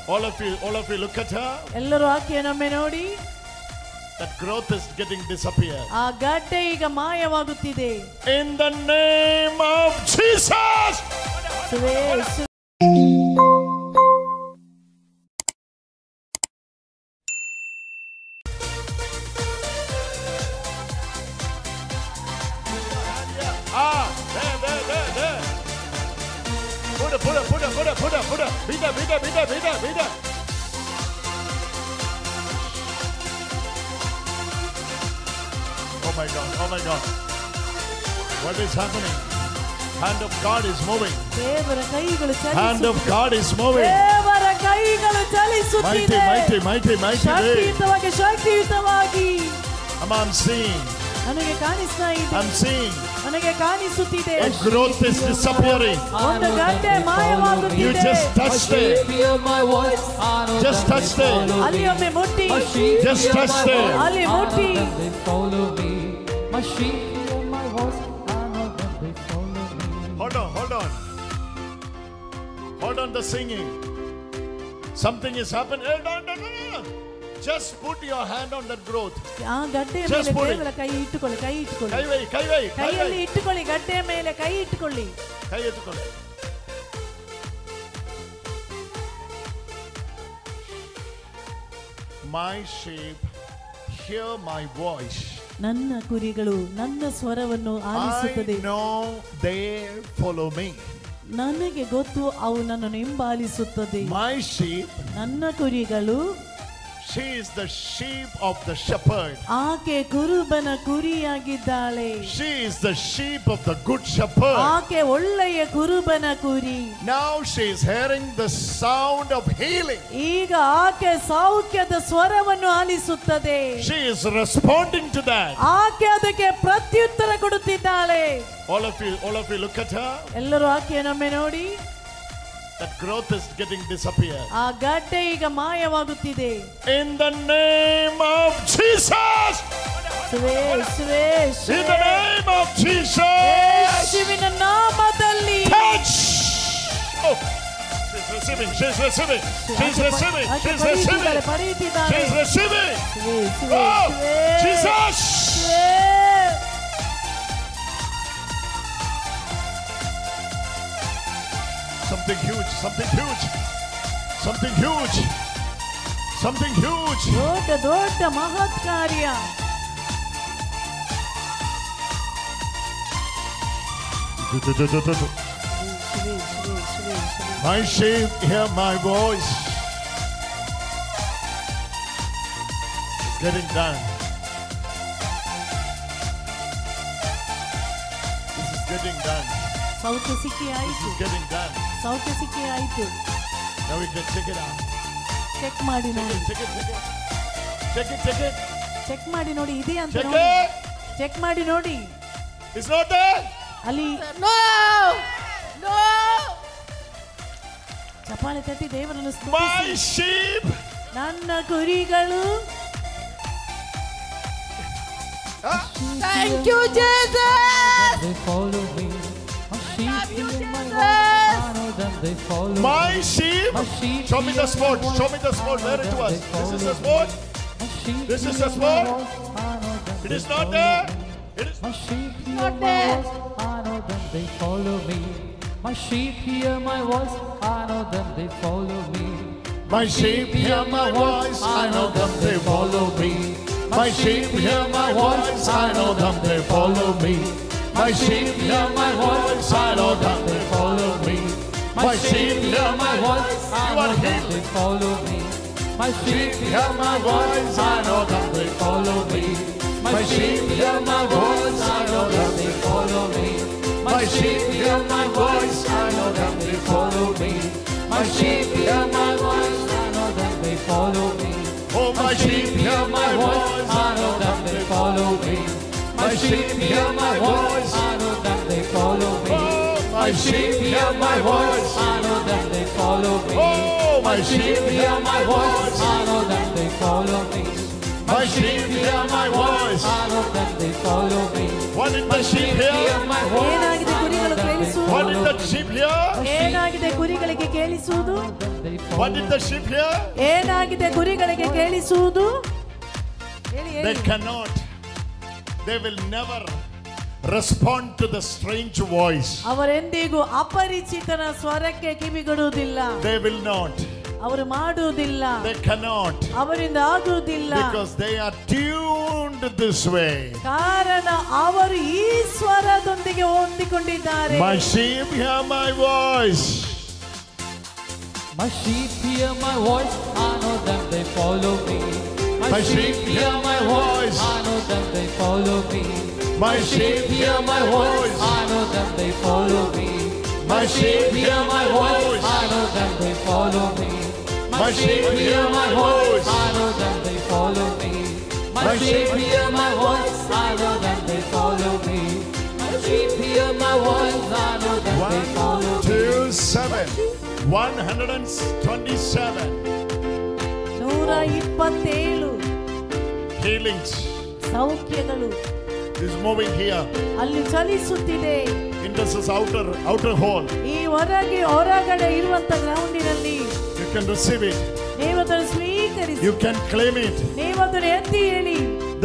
All of you look at her. ಎಲ್ಲರೂ ಆಕೆಯನ್ನೊಮ್ಮೆ ನೋಡಿ. That growth is getting disappeared. ಆ ಗಡ್ಡೆ ಈಗ ಮಾಯವಾಗುತ್ತಿದೆ. In the name of Jesus. There. Put her. Be there. Oh my God. What is happening? Hand of God is moving. ದೇವರ ಕೈಗಳು ಚಲಿಸುತ್ತಿದೆ. Hand of God is moving. ದೇವರ ಕೈಗಳು ಚಲಿಸುತ್ತಿದೆ. Mighty. ಶಕ್ತಿಯುತವಾಗಿ. I'm seeing. ನನಗೆ ಕಾಣಿಸ್ತಾ ಇದೆ. I'm seeing. ನನಗೆ ಕಾಣಿಸುತ್ತಿದೆ. A growth is disappearing. ಒಂದು ಗಡ್ಡೆ ಮಾಯವಾಗುತ್ತಿದೆ. You just touched it. Just touched it. ಅಲ್ಲಿ ಒಮ್ಮೆ ಮುಟ್ಟಿ. Just touched it. ಅಲ್ಲಿ ಮುಟ್ಟಿ. Hold on the singing. Something is happening. No. Just put your hand on that growth. ಆ ಗಡ್ಡೆಯ ಮೇಲೆ ದೇವರ ಕೈ ಇಟ್ಟುಕೊಳ್ಳಿ. ಕೈಯಲ್ಲಿ ಇಟ್ಟುಕೊಳ್ಳಿ. ಗಡ್ಡೆಯ ಮೇಲೆ ಕೈ ಇಟ್ಟುಕೊಳ್ಳಿ. ಕೈ ಎತ್ತುಕೊಳ್ಳಿ. My sheep hear my voice. ನನ್ನ ಕುರಿಗಳು ನನ್ನ ಸ್ವರವನ್ನು ಆಲಿಸುತ್ತದೆ. I know they follow me. ನನಗೆ ಗೊತ್ತು ಅವು ನನ್ನನ್ನು ಹಿಂಬಾಲಿಸುತ್ತದೆ. My sheep. ನನ್ನ ಕುರಿಗಳು. She is the sheep of the shepherd. ಆಕೆ ಕುರುಬನ ಕುರಿಯಾಗಿದ್ದಾಳೆ. She is the sheep of the good shepherd. ಆಕೆ ಒಳ್ಳೆಯ ಕುರುಬನ ಕುರಿ. Now she is hearing the sound of healing. ಈಗ ಆಕೆ ಸೌಖ್ಯದ ಸ್ವರವನ್ನು ಆಲಿಸುತ್ತದೆ. She is responding to that. ಆಕೆ ಅದಕ್ಕೆ ಪ್ರತ್ಯುತ್ತರ ಕೊಡುತ್ತಿದ್ದಾಳೆ. All of you look at her. ಎಲ್ಲರೂ ಆಕೆಯನ್ನೊಮ್ಮೆ ನೋಡಿ. That growth is getting disappeared. ಆ ಗಡ್ಡೆ ಈಗ ಮಾಯವಾಗುತ್ತಿದೆ. In the name of Jesus. In the name of Jesus. ಯೇಸುವಿನ ನಾಮದಲ್ಲಿ. Touch. Oh. She's receiving. She's receiving. Oh, Jesus. Something huge. ದೊಡ್ಡ ಮಹತ್ ಕಾರ್ಯ. My sheep hear my voice. It's getting done. This is getting done. ಸೌಖ್ಯ ಸಿಕ್ಕಿ ಆಯಿತು. This is getting done. ಸೌಖ್ಯ ಸಿಕ್ಕಿ ಆಯಿತು. Now we can check it out. Check ಮಾಡಿ ನೋಡಿ. Check it. ಚೆಕ್ ಮಾಡಿ ನೋಡಿ ಇದೆಯಾ ಅಂತ ನೋಡಿ. ಚೆಕ್ ಮಾಡಿ ನೋಡಿ. It's not there. ಅಲ್ಲಿ no. ಚಪ್ಪಾಳೆ ತಟ್ಟಿ ದೇವರನ್ನು ಸ್ತುತಿಸಿ. My sheep. ನನ್ನ ಕುರಿಗಳು. Thank you, Jesus. They follow me. My sheep. Show me the spot. Where it was. This is the spot. It is not there. It is not there. I know them, they follow me. My sheep hear my voice. I know them, they follow me. My sheep hear my voice. I know them, they follow me. My sheep hear my voice. I know them, they follow me. My sheep hear my voice. I know them, they follow me. My sheep hear my voice. You are healed. They follow me. My sheep hear my voice. I know them, they follow me. My sheep hear my voice. I know them, they follow me. My sheep hear my voice. I know them, they follow me. My sheep hear my voice. I know them, they follow me. Oh, my sheep hear my voice. I know them, they follow me. My sheep hear my voice. I know them, they follow me. My sheep hear my voice. I know them, they follow me. Oh, my sheep hear my voice. I know them, they follow me. My sheep hear my voice. I know them, they follow me. What did the sheep Hear hear? my voice. ಏನಾಗಿದೆ ಕುರಿಗಳು ಕೇಳಿಸುವುದು? What did the sheep hear? ಏನಾಗಿದೆ ಕುರಿಗಳಿಗೆ ಕೇಳಿಸುವುದು? They follow What did the sheep hear? ಏನಾಗಿದೆ ಕುರಿಗಳಿಗೆ ಕೇಳಿಸುವುದು? ಹೇಳಿ They ಹೇಳಿ. cannot. They will never respond to the strange voice. ಅವರೆಂದಿಗೂ ಅಪರಿಚಿತನ ಸ್ವರಕ್ಕೆ ಕಿವಿಗೊಡುವುದಿಲ್ಲ. They will not. ಅವರು ಮಾಡುವುದಿಲ್ಲ. They cannot. ಅವರಿಂದ ಆಗುವುದಿಲ್ಲ. Because they are tuned this way. ಕಾರಣ ಅವರು ಈ ಸ್ವರದೊಂದಿಗೆ ಹೊಂದಿಕೊಂಡಿದ್ದಾರೆ. My sheep hear my voice. My sheep hear my voice, I know them, they follow me. My sheep hear my voice. I know them, they follow me. My sheep hear my voice. I know them, they follow me. My sheep hear my voice. I know them, they follow me. My sheep hear my voice. I know them, they follow me. My sheep hear my voice, I know them, they follow me. My sheep hear my voice, I know them, they follow me. 127. 127 127 healings ಸೌಖ್ಯಗಳು is moving here. ಅಲ್ಲಿ ಚಲಿಸುತ್ತಿದೆ. In this is outer hall. ಈ ಹೊರಗಡೆ ಇರುವಂತ ಗ್ರೌಂಡಿನಲ್ಲಿ You can receive it. ನೀವು ಅದನ್ನು ಸ್ವೀಕರಿಸಿ. You can claim it. ನೀವು ಅದನ್ನು ಎತ್ತಿ ಹೇಳಿ.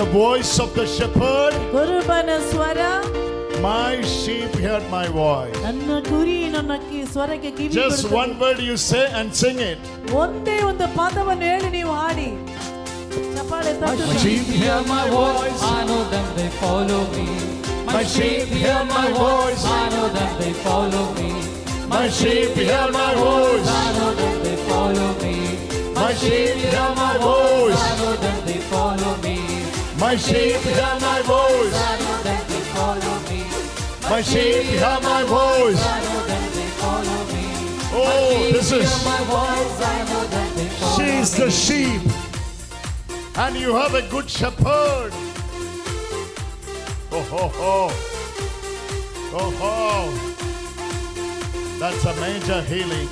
The voice of the shepherd. ಕುರುಬನ ಸ್ವರ. My sheep heard my voice. ನನ್ನ ಕುರಿ ನನ್ನ ಸ್ವರಕ್ಕೆ ಕಿವಿ Just ಕೊಡುತ್ತದೆ. one word you say and sing it. ಒಂದೇ ಒಂದು ಪದವನ್ನು ಹೇಳಿ ನೀವು ಹಾಡಿ. ಚಪ್ಪಾಳೆ My ತಟ್ಟು. sheep hear my voice, I know them, they follow me. My sheep hear my voice, I know them, they follow me. My sheep hear my voice. I know them, they follow me. My sheep hear my voice. I know them, they follow me. My sheep hear my voice. I know them, they follow me. My sheep hear my voice. I know them, they follow me. Oh, this is. My voice, I know them, they follow She is the sheep. And you have a good shepherd. Oh, ho, ho. Oh, ho. That's a major healing.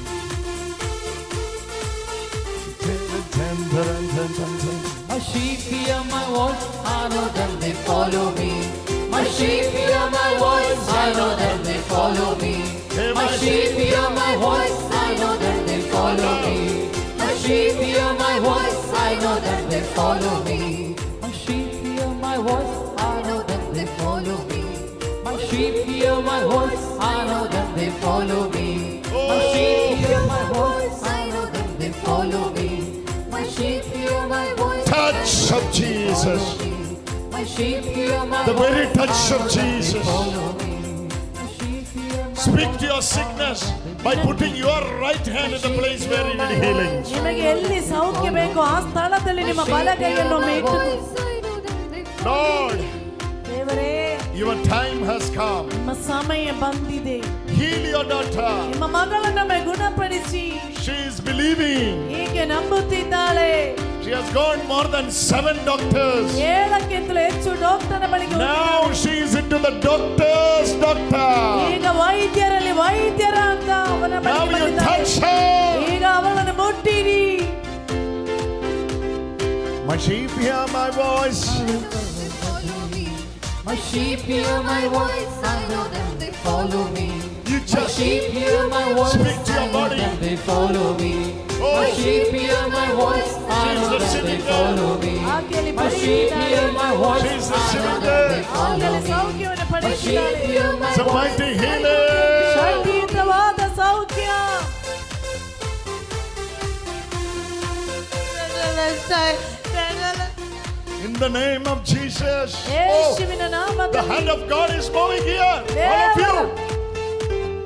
My sheep hear my voice, I know them, they follow me. My sheep hear my voice, I know them, they follow me. My sheep hear my voice, I know them, they follow me. My sheep hear my voice, I know them, they follow me. My sheep hear my voice, I know them, they follow me. My sheep hear my voice, I know them, they follow me. My sheep hear my voice, I know them, they follow me. My sheep hear my voice. Touch of Jesus. My sheep hear my The very voice, touch of Jesus. follow me. My sheep hear my Speak to your sickness by putting your right hand in the place where you need healing. ನಿಮಗೆ ಎಲ್ಲಿ ಸೌಖ್ಯ ಬೇಕೋ ಆ ಸ್ಥಳದಲ್ಲಿ ನಿಮ್ಮ ಬಲಗೈಯನ್ನು ಇಟ್ಟು. Lord, ದೇವರೇ, your time has come. ನಿಮ್ಮ ಸಮಯ ಬಂದಿದೆ. Heal your daughter. ನಿಮ್ಮ ಮಗಳನ್ನೊಮ್ಮೆ ಗುಣಪಡಿಸಿ. She is believing. ಹೀಗೆ ನಂಬುತ್ತಿದ್ದಾಳೆ. She has gone more than 7 doctors. 7ಕ್ಕಿಂತಲೂ ಹೆಚ್ಚು ಡಾಕ್ಟರ್ ಬಳಿಗೆ Now she is into the doctor's doctor. ಈಗ ವೈದ್ಯರಲ್ಲಿ ವೈದ್ಯರ ಅಂತ ಅವನ Now ಬಳಿಗೆ you ಬಂದಿದ್ದಾಳೆ. touch her. ಈಗ ಅವಳನ್ನು ಮುಟ್ಟಿರಿ. My sheep hear my voice. My sheep hear my voice, I know them, they follow me. You My just sheep hear my voice, speak to your I know body. them, they follow me. Oh. My sheep hear my voice, I She's know them, listening they there. follow me. ಆಕೆಯಲ್ಲಿ My sheep hear my voice, She's I know listening them, they there. follow ಆಕೆಯಲ್ಲಿ me. ಸೌಖ್ಯವನ್ನು My sheep ಪಡೆದಿದ್ದಾಳೆ. hear my It's a voice. mighty healing. ಶಕ್ತಿಯುತವಾದ ಸೌಖ್ಯ. In the name of Jesus. Oh, ಯೇಸುವಿನ the ನಾಮದಲ್ಲಿ hand of God is moving here. All of you.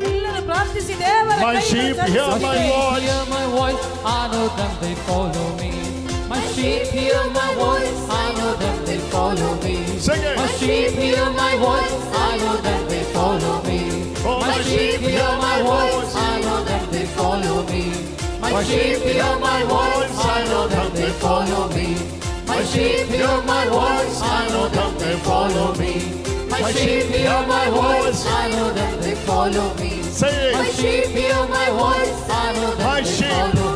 ಎಲ್ಲರೂ ಪ್ರಾರ್ಥಿಸಿ ದೇವರ My ಕೈಯನ್ನು sheep hear ಚಾಚಿಸಿ. my voice. Hear my voice, I know them, they follow me. My sheep hear my voice, I know them, they follow me. Sing it. My sheep hear my voice, I know them, they follow me. Oh, My sheep hear my voice, I know them, they follow me. My sheep hear my voice, I know them, they follow me. My sheep hear my voice, I know them, they follow me. My sheep hear my voice, I know them, they follow me. Say My it. sheep hear my voice, I know them, My they sheep. follow